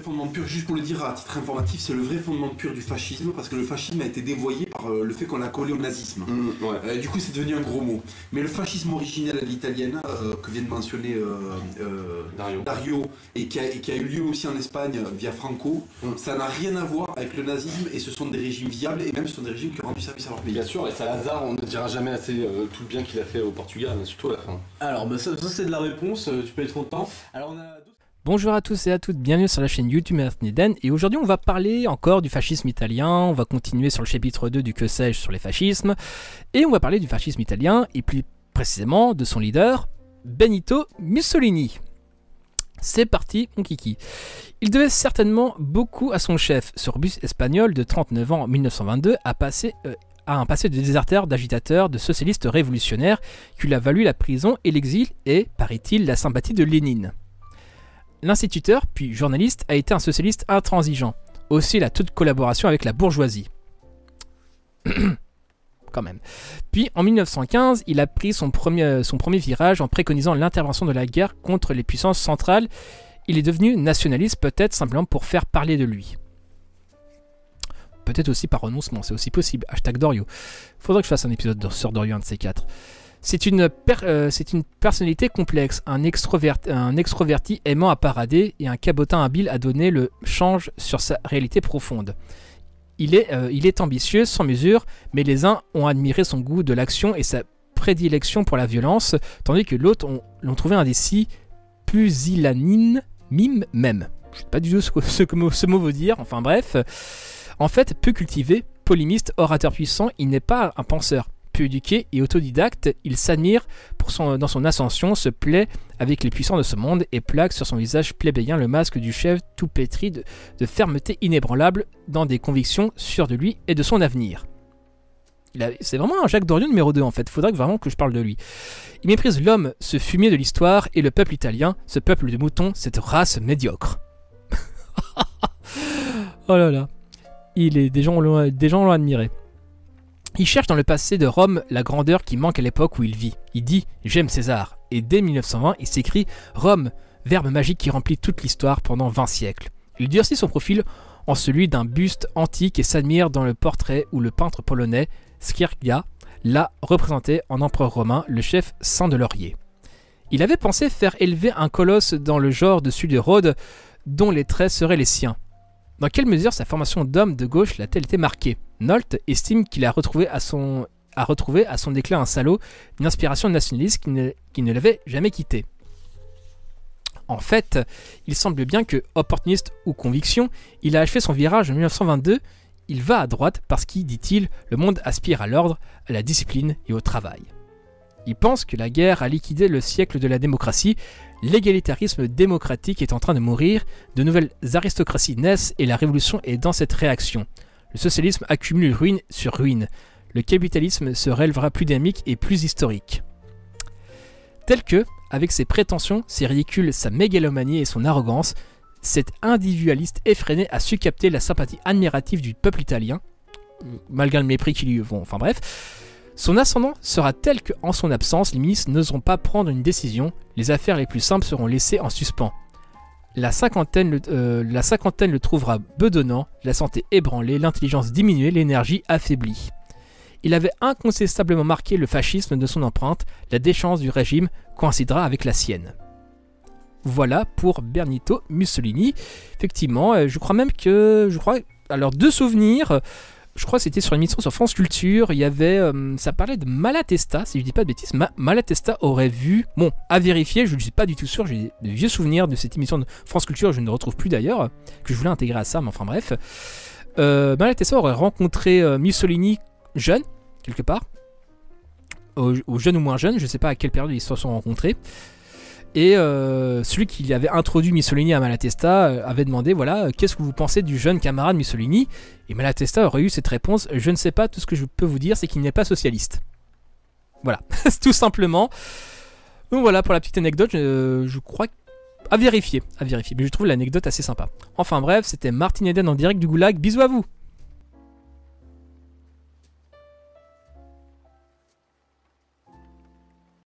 vrai fondement pur, juste pour le dire à titre informatif, c'est le vrai fondement pur du fascisme, parce que le fascisme a été dévoyé par le fait qu'on l'a collé au nazisme. Ouais. Du coup, c'est devenu un gros mot. Mais le fascisme originel à l'italienne, que vient de mentionner Dario, et qui a eu lieu aussi en Espagne via Franco, ça n'a rien à voir avec le nazisme, et ce sont des régimes viables, et même ce sont des régimes qui ont rendu service à leur pays. Bien sûr, et Salazar, on ne dira jamais assez tout le bien qu'il a fait au Portugal, surtout à la fin. Alors, bah ça c'est de la réponse, tu peux être content. Alors, on a... Bonjour à tous et à toutes, bienvenue sur la chaîne YouTube Eden, et aujourd'hui on va parler encore du fascisme italien, on va continuer sur le chapitre 2 du que sais-je sur les fascismes, et on va parler du fascisme italien, et plus précisément de son leader, Benito Mussolini. C'est parti mon kiki. Il devait certainement beaucoup à son chef, ce rebus espagnol de 39 ans en 1922 à un passé de déserteur, d'agitateur, de socialiste révolutionnaire qui lui a valu la prison et l'exil et, paraît-il, la sympathie de Lénine. L'instituteur, puis journaliste, a été un socialiste intransigeant. Aussi, il a toute collaboration avec la bourgeoisie. Quand même. Puis, en 1915, il a pris son premier virage en préconisant l'intervention de la guerre contre les puissances centrales. Il est devenu nationaliste, peut-être simplement pour faire parler de lui. Peut-être aussi par renoncement, c'est aussi possible. Hashtag Dorio. Faudrait que je fasse un épisode sur Dorio, un de ces quatre. C'est une personnalité complexe, un extroverti aimant à parader et un cabotin habile à donner le change sur sa réalité profonde. Il est ambitieux, sans mesure, mais les uns ont admiré son goût de l'action et sa prédilection pour la violence, tandis que l'autre l'ont trouvé indécis, pusillanime même. Je ne sais pas du tout ce que ce mot veut dire, enfin bref. En fait, peu cultivé, polémiste, orateur puissant, il n'est pas un penseur. Peu éduqué et autodidacte, il s'admire dans son ascension, se plaît avec les puissants de ce monde et plaque sur son visage plébéien le masque du chef tout pétri de fermeté inébranlable dans des convictions sûres de lui et de son avenir. C'est vraiment un Jacques Dorion numéro 2 en fait, faudrait vraiment que je parle de lui. Il méprise l'homme, ce fumier de l'histoire, et le peuple italien, ce peuple de moutons, cette race médiocre. Oh là là, des gens l'ont admiré. Il cherche dans le passé de Rome la grandeur qui manque à l'époque où il vit. Il dit « J'aime César » et dès 1920, il s'écrit « Rome, verbe magique qui remplit toute l'histoire pendant 20 siècles ». Il durcit son profil en celui d'un buste antique et s'admire dans le portrait où le peintre polonais Sciarcia l'a représenté en empereur romain, le chef saint de laurier. Il avait pensé faire élever un colosse dans le genre dessus de Rhodes dont les traits seraient les siens. Dans quelle mesure sa formation d'homme de gauche l'a-t-elle été marquée? Nolte estime qu'il a retrouvé à son déclin un salaud, une inspiration nationaliste qui ne l'avait jamais quitté. En fait, il semble bien que, opportuniste ou conviction, il a achevé son virage en 1922. Il va à droite parce qu'il, dit-il, le monde aspire à l'ordre, à la discipline et au travail. Il pense que la guerre a liquidé le siècle de la démocratie, l'égalitarisme démocratique est en train de mourir, de nouvelles aristocraties naissent et la révolution est dans cette réaction. Le socialisme accumule ruine sur ruine. Le capitalisme se relèvera plus dynamique et plus historique. Tel que, avec ses prétentions, ses ridicules, sa mégalomanie et son arrogance, cet individualiste effréné a su capter la sympathie admirative du peuple italien, malgré le mépris qu'il lui vont, enfin bref. Son ascendant sera tel qu'en son absence, les ministres n'oseront pas prendre une décision, les affaires les plus simples seront laissées en suspens. La cinquantaine le trouvera bedonnant, la santé ébranlée, l'intelligence diminuée, l'énergie affaiblie. Il avait incontestablement marqué le fascisme de son empreinte, la déchéance du régime coïncidera avec la sienne. Voilà pour Benito Mussolini. Effectivement, je crois alors deux souvenirs. Je crois que c'était sur une émission sur France Culture, il y avait, ça parlait de Malatesta, si je dis pas de bêtises, Malatesta aurait vu, bon, à vérifier, je ne suis pas du tout sûr, j'ai de vieux souvenirs de cette émission de France Culture, je ne retrouve plus d'ailleurs, que je voulais intégrer à ça, mais enfin bref. Malatesta aurait rencontré Mussolini jeune, quelque part, au jeune ou moins jeune, je ne sais pas à quelle période ils se sont rencontrés. Et celui qui avait introduit Mussolini à Malatesta avait demandé, voilà, qu'est-ce que vous pensez du jeune camarade Mussolini? Et Malatesta aurait eu cette réponse, je ne sais pas, tout ce que je peux vous dire, c'est qu'il n'est pas socialiste. Voilà, tout simplement. Donc voilà pour la petite anecdote, je crois à vérifier, mais je trouve l'anecdote assez sympa. Enfin bref, c'était Martin Eden en direct du Goulag, bisous à vous!